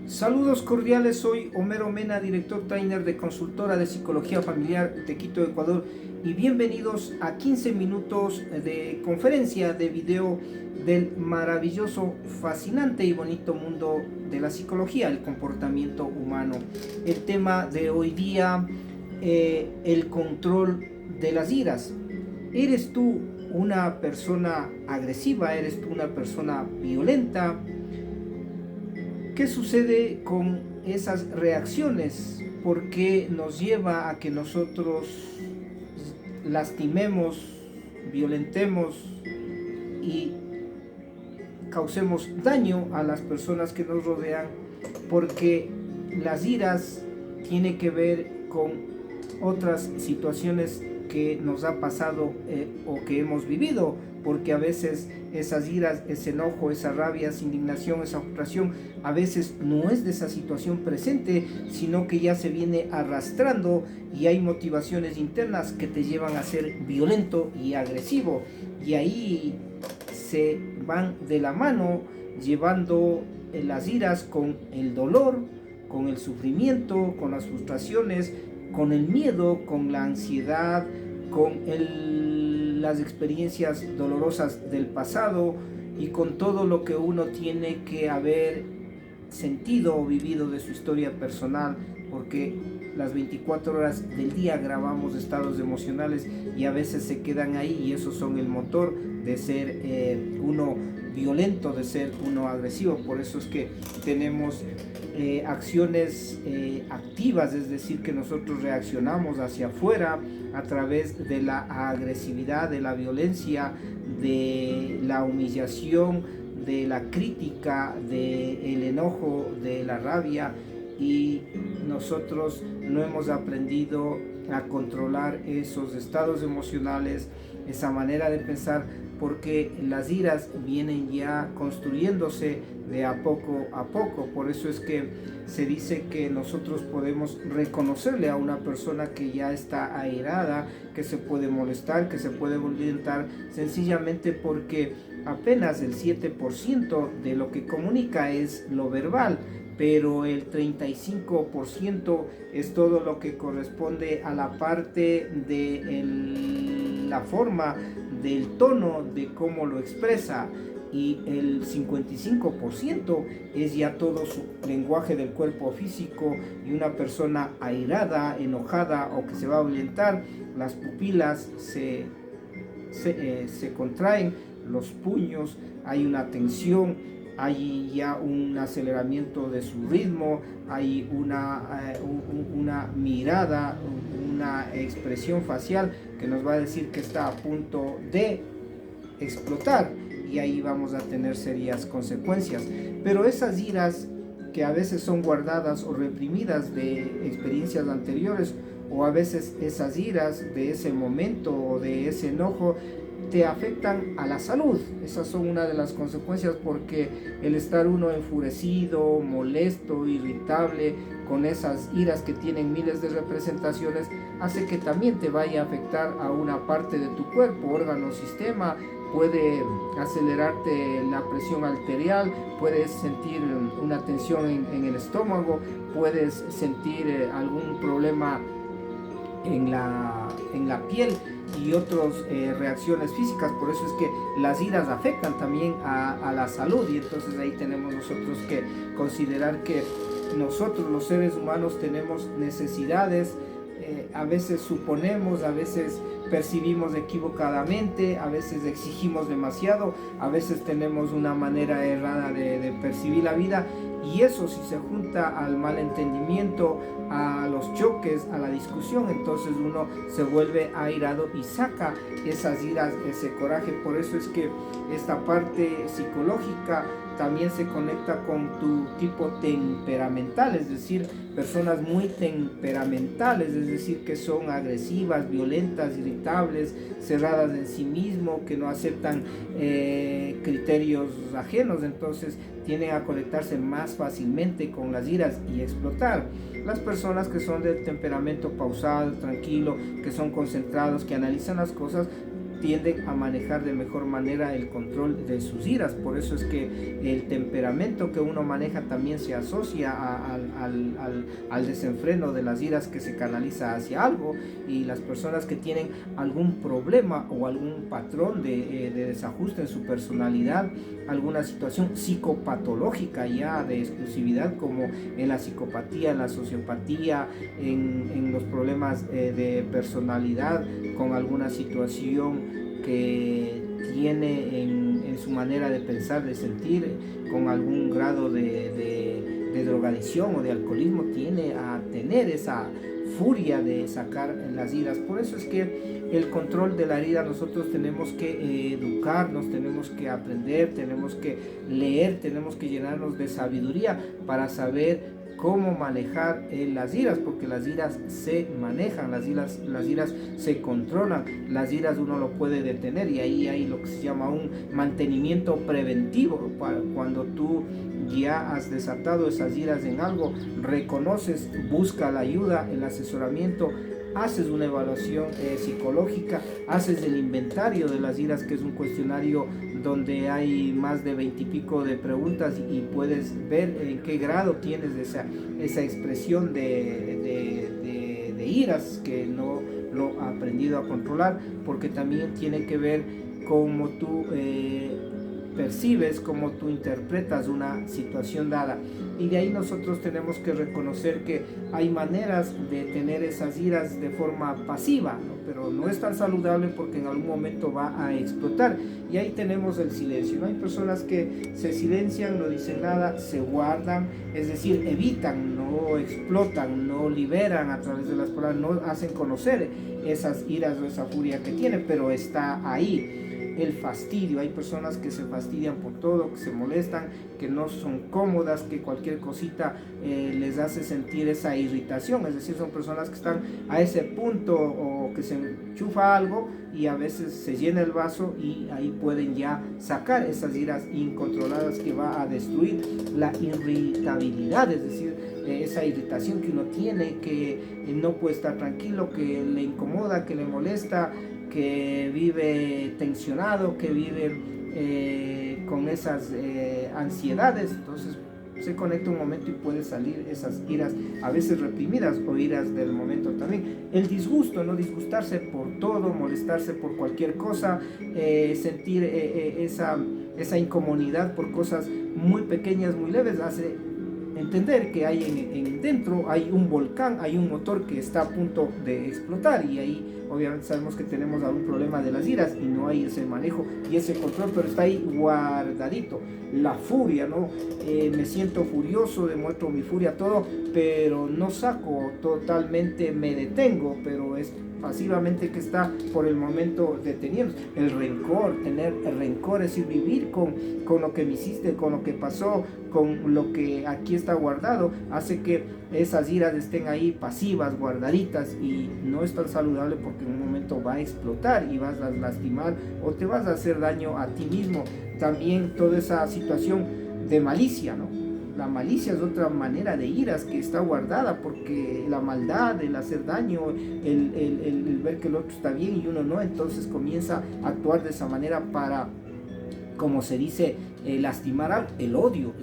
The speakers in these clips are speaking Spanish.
Saludos cordiales, soy Homero Mena, director trainer de consultora de psicología familiar de Quito, Ecuador, y bienvenidos a 15 minutos de conferencia de video del maravilloso, fascinante y bonito mundo de la psicología, el comportamiento humano. El tema de hoy día, el control de las iras. ¿Eres tú una persona agresiva? ¿Eres tú una persona violenta? ¿Qué sucede con esas reacciones? ¿Por qué nos lleva a que nosotros lastimemos, violentemos y causemos daño a las personas que nos rodean? Porque las iras tienen que ver con otras situaciones que nos ha pasado o que hemos vivido, porque a veces esas iras, ese enojo, esa rabia, esa indignación, esa frustración, a veces no es de esa situación presente, sino que ya se viene arrastrando y hay motivaciones internas que te llevan a ser violento y agresivo, y ahí se van de la mano llevando las iras con el dolor, con el sufrimiento, con las frustraciones, con el miedo, con la ansiedad, con las experiencias dolorosas del pasado y con todo lo que uno tiene que haber sentido o vivido de su historia personal, porque las 24 horas del día grabamos estados emocionales y a veces se quedan ahí, y esos son el motor de ser uno violento, de ser uno agresivo. Por eso es que tenemos acciones activas, es decir, que nosotros reaccionamos hacia afuera a través de la agresividad, de la violencia, de la humillación, de la crítica, del enojo, de la rabia, y nosotros no hemos aprendido a controlar esos estados emocionales, esa manera de pensar, porque las iras vienen ya construyéndose de a poco a poco. Por eso es que se dice que nosotros podemos reconocerle a una persona que ya está airada, que se puede molestar, que se puede violentar, sencillamente porque apenas el 7% de lo que comunica es lo verbal, pero el 35% es todo lo que corresponde a la parte de la forma, del tono, de cómo lo expresa, y el 55% es ya todo su lenguaje del cuerpo físico. Y una persona airada, enojada o que se va a violentar, las pupilas se contraen, los puños, hay una tensión, hay ya un aceleramiento de su ritmo, hay una mirada, una expresión facial que nos va a decir que está a punto de explotar, y ahí vamos a tener serias consecuencias. Pero esas iras que a veces son guardadas o reprimidas de experiencias anteriores, o a veces esas iras de ese momento o de ese enojo, te afectan a la salud. Esas son una de las consecuencias, porque el estar uno enfurecido, molesto, irritable, con esas iras que tienen miles de representaciones, hace que también te vaya a afectar a una parte de tu cuerpo, órgano, sistema. Puede acelerarte la presión arterial, puedes sentir una tensión en el estómago, puedes sentir algún problema en la piel y otras reacciones físicas. Por eso es que las iras afectan también a la salud, y entonces ahí tenemos nosotros que considerar que nosotros los seres humanos tenemos necesidades. A veces suponemos, a veces percibimos equivocadamente, a veces exigimos demasiado, a veces tenemos una manera errada de percibir la vida, y eso, si se junta al malentendimiento, a los choques, a la discusión, entonces uno se vuelve airado y saca esas iras, ese coraje. Por eso es que esta parte psicológica también se conecta con tu tipo temperamental, es decir, personas muy temperamentales, es decir, que son agresivas, violentas, irritables, cerradas en sí mismo, que no aceptan criterios ajenos, entonces tienden a conectarse más fácilmente con las iras y explotar. Las personas que son del temperamento pausado, tranquilo, que son concentrados, que analizan las cosas, tienden a manejar de mejor manera el control de sus iras. Por eso es que el temperamento que uno maneja también se asocia al desenfreno de las iras que se canaliza hacia algo, y las personas que tienen algún problema o algún patrón de desajuste en su personalidad, alguna situación psicopatológica ya de exclusividad, como en la psicopatía, en la sociopatía, en los problemas de personalidad, con alguna situación que tiene en su manera de pensar, de sentir, con algún grado de drogadicción o de alcoholismo, tiene a tener esa furia de sacar las iras. Por eso es que el control de la ira nosotros tenemos que educarnos, tenemos que aprender, tenemos que leer, tenemos que llenarnos de sabiduría para saber cómo manejar las iras, porque las iras se manejan, las iras se controlan, las iras uno lo puede detener, y ahí hay lo que se llama un mantenimiento preventivo. Cuando tú ya has desatado esas iras en algo, reconoces, busca la ayuda, el asesoramiento, haces una evaluación psicológica, haces el inventario de las iras, que es un cuestionario donde hay más de 20 y pico de preguntas, y puedes ver en qué grado tienes esa expresión de iras, que no lo ha aprendido a controlar, porque también tiene que ver cómo tú percibes, cómo tú interpretas una situación dada. Y de ahí nosotros tenemos que reconocer que hay maneras de tener esas iras de forma pasiva, ¿no? Pero no es tan saludable, porque en algún momento va a explotar. Y ahí tenemos el silencio, ¿no? Hay personas que se silencian, no dicen nada, se guardan, es decir, evitan, no explotan, no liberan a través de las palabras, no hacen conocer esas iras o esa furia que tienen, pero está ahí. El fastidio, hay personas que se fastidian por todo, que se molestan, que no son cómodas, que cualquier cosita les hace sentir esa irritación, es decir, son personas que están a ese punto, o que se enchufa algo y a veces se llena el vaso, y ahí pueden ya sacar esas iras incontroladas que va a destruir la irritabilidad, es decir, esa irritación que uno tiene, que no puede estar tranquilo, que le incomoda, que le molesta, que vive tensionado, que vive con esas ansiedades. Entonces se conecta un momento y puede salir esas iras, a veces reprimidas, o iras del momento también. El disgusto, no disgustarse por todo, molestarse por cualquier cosa, sentir esa incomodidad por cosas muy pequeñas, muy leves, hace entender que hay dentro hay un volcán, hay un motor que está a punto de explotar, y ahí obviamente sabemos que tenemos algún problema de las iras y no hay ese manejo y ese control, pero está ahí guardadito. La furia, ¿no? Me siento furioso, demuestro mi furia, todo, pero no saco totalmente, me detengo, pero es pasivamente que está por el momento deteniendo. El rencor, tener el rencor, es decir, vivir con lo que me hiciste, con lo que pasó, con lo que aquí está guardado, hace que esas iras estén ahí pasivas, guardaditas, y no es tan saludable, porque en un momento va a explotar y vas a lastimar o te vas a hacer daño a ti mismo. También toda esa situación de malicia, ¿no? La malicia es otra manera de iras que está guardada, porque la maldad, el hacer daño, el ver que el otro está bien y uno no, entonces comienza a actuar de esa manera para, como se dice, lastimar el odio,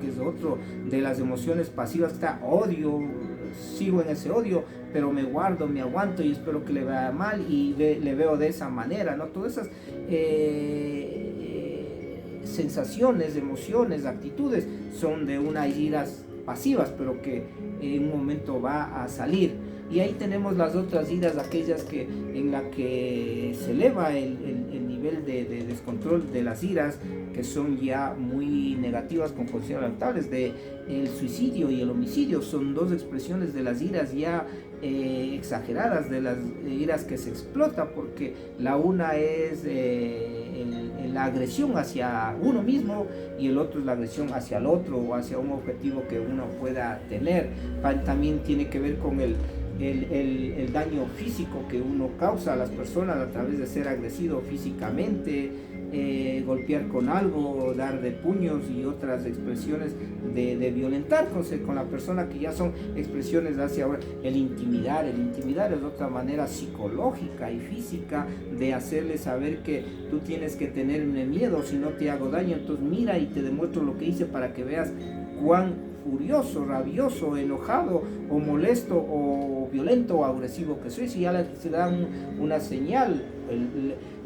que es otro de las emociones pasivas. Está odio, sigo en ese odio, pero me guardo, me aguanto y espero que le vaya mal, y le veo de esa manera, ¿no? Todas esas sensaciones, emociones, actitudes son de unas iras pasivas, pero que en un momento va a salir. Y ahí tenemos las otras iras, aquellas que en la que se eleva el nivel de descontrol de las iras, que son ya muy negativas, con posiciones lamentables. De el suicidio y el homicidio son dos expresiones de las iras ya exageradas, de las iras que se explota, porque la una es la agresión hacia uno mismo, y el otro es la agresión hacia el otro, o hacia un objetivo que uno pueda tener. También tiene que ver con el daño físico que uno causa a las personas a través de ser agresivo físicamente, golpear con algo, dar de puños y otras expresiones de violentar con la persona, que ya son expresiones hacia ahora. El intimidar es otra manera psicológica y física de hacerle saber que tú tienes que tenerme miedo, si no te hago daño, entonces mira y te demuestro lo que hice para que veas cuán furioso, rabioso, enojado o molesto o violento o agresivo que soy. Si ya se da una señal.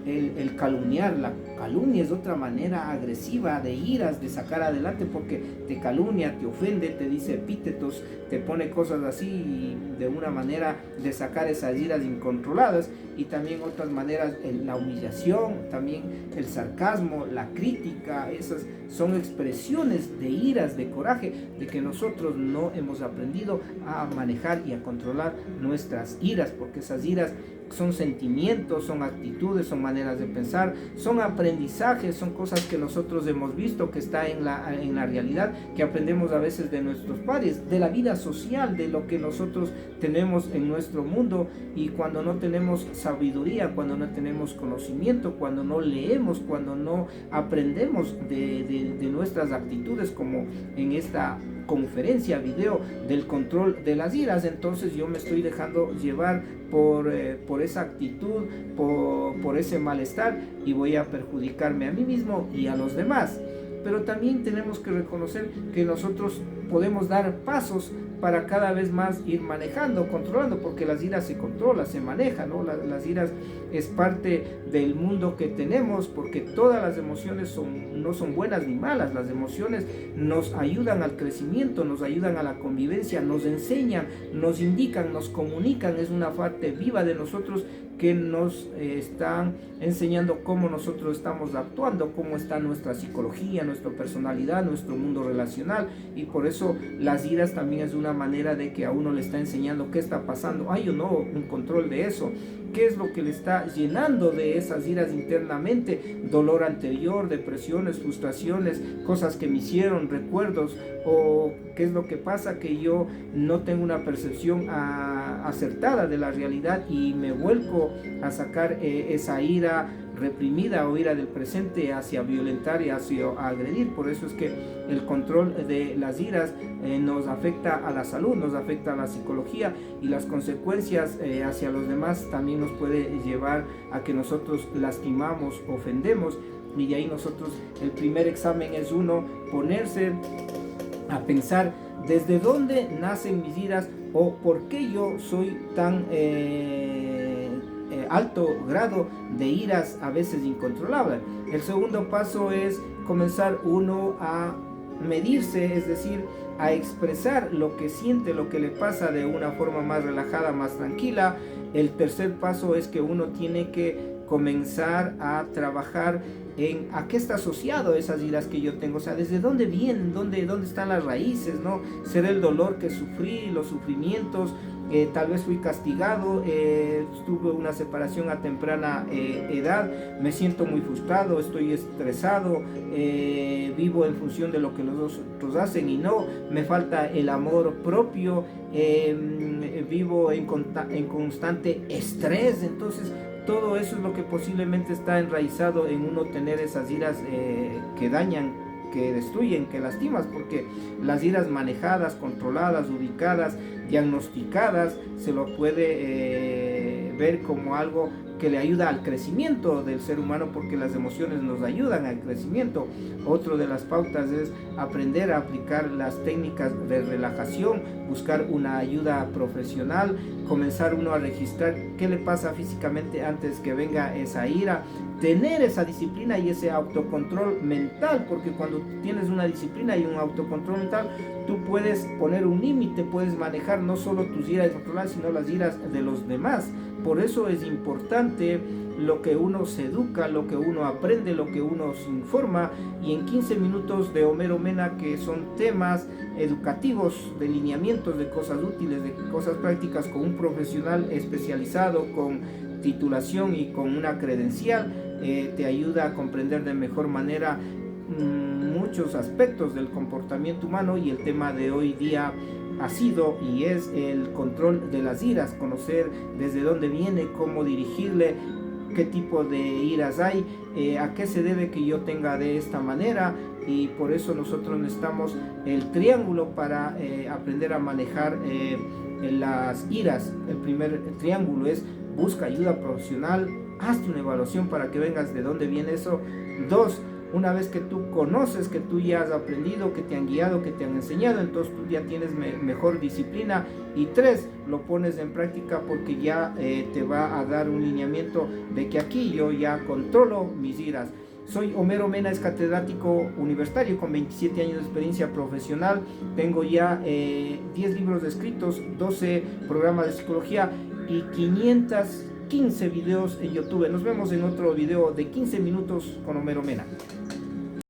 El calumniar, la calumnia es otra manera agresiva de iras, de sacar adelante, porque te calumnia, te ofende, te dice epítetos, te pone cosas así, de una manera de sacar esas iras incontroladas. Y también otras maneras, la humillación, también el sarcasmo, la crítica, esas son expresiones de iras, de coraje, de que nosotros no hemos aprendido a manejar y a controlar nuestras iras, porque esas iras son sentimientos, son actitudes, son maneras de pensar, son aprendizajes, son cosas que nosotros hemos visto, que está en la realidad, que aprendemos a veces de nuestros pares, de la vida social, de lo que nosotros tenemos en nuestro mundo. Y cuando no tenemos sabiduría, cuando no tenemos conocimiento, cuando no leemos, cuando no aprendemos de nuestras actitudes, como en esta conferencia video del control de las iras, entonces yo me estoy dejando llevar por esa actitud, por ese malestar, y voy a perjudicarme a mí mismo y a los demás. Pero también tenemos que reconocer que nosotros podemos dar pasos para cada vez más ir manejando, controlando, porque las iras se controlan, se manejan, ¿no? Las iras es parte del mundo que tenemos, porque todas las emociones no son buenas ni malas. Las emociones nos ayudan al crecimiento, nos ayudan a la convivencia, nos enseñan, nos indican, nos comunican. Es una parte viva de nosotros que nos están enseñando cómo nosotros estamos actuando, cómo está nuestra psicología, nuestra personalidad, nuestro mundo relacional. Y por eso las iras también es una manera de que a uno le está enseñando qué está pasando. Hay o no un control de eso, qué es lo que le está llenando de esas iras internamente, dolor anterior, depresiones, frustraciones, cosas que me hicieron, recuerdos, o qué es lo que pasa, que yo no tengo una percepción acertada de la realidad y me vuelco a sacar esa ira reprimida o ira del presente hacia violentar y hacia agredir. Por eso es que el control de las iras nos afecta a la salud, nos afecta a la psicología, y las consecuencias hacia los demás también nos puede llevar a que nosotros lastimamos, ofendemos. Y de ahí nosotros, el primer examen es ponerse a pensar desde dónde nacen mis iras, o por qué yo soy tan alto grado de iras a veces incontrolables. El segundo paso es comenzar uno a medirse, es decir, a expresar lo que siente, lo que le pasa de una forma más relajada, más tranquila. El tercer paso es que uno tiene que comenzar a trabajar en a qué está asociado esas iras que yo tengo, o sea, desde dónde vienen, dónde están las raíces, ¿no? ¿Será el dolor que sufrí, los sufrimientos? Tal vez fui castigado, tuve una separación a temprana edad, me siento muy frustrado, estoy estresado, vivo en función de lo que los otros hacen y no, me falta el amor propio, vivo en constante estrés. Entonces todo eso es lo que posiblemente está enraizado en uno tener esas iras que dañan, que destruyen, que lastimas, porque las iras manejadas, controladas, ubicadas, diagnosticadas, se lo puede ver como algo que le ayuda al crecimiento del ser humano, porque las emociones nos ayudan al crecimiento. Otro de las pautas es aprender a aplicar las técnicas de relajación, buscar una ayuda profesional, comenzar uno a registrar qué le pasa físicamente antes que venga esa ira, tener esa disciplina y ese autocontrol mental, porque cuando tienes una disciplina y un autocontrol mental, tú puedes poner un límite, puedes manejar no solo tus iras controladas, sino las iras de los demás. Por eso es importante lo que uno se educa, lo que uno aprende, lo que uno se informa. Y en 15 minutos de Homero Mena, que son temas educativos, de lineamientos, de cosas útiles, de cosas prácticas, con un profesional especializado, con titulación y con una credencial, te ayuda a comprender de mejor manera muchos aspectos del comportamiento humano. Y el tema de hoy día ha sido y es el control de las iras, conocer desde dónde viene, cómo dirigirle, qué tipo de iras hay, a qué se debe que yo tenga de esta manera, y por eso nosotros necesitamos el triángulo para aprender a manejar las iras. El primer triángulo es: busca ayuda profesional, hazte una evaluación para que vengas de dónde viene eso. 2, una vez que tú conoces, que tú ya has aprendido, que te han guiado, que te han enseñado, entonces tú ya tienes mejor disciplina. Y 3, lo pones en práctica porque ya te va a dar un lineamiento de que aquí yo ya controlo mis iras. Soy Homero Mena, es catedrático universitario con 27 años de experiencia profesional. Tengo ya 10 libros escritos, 12 programas de psicología y 515 videos en YouTube. Nos vemos en otro video de 15 minutos con Homero Mena.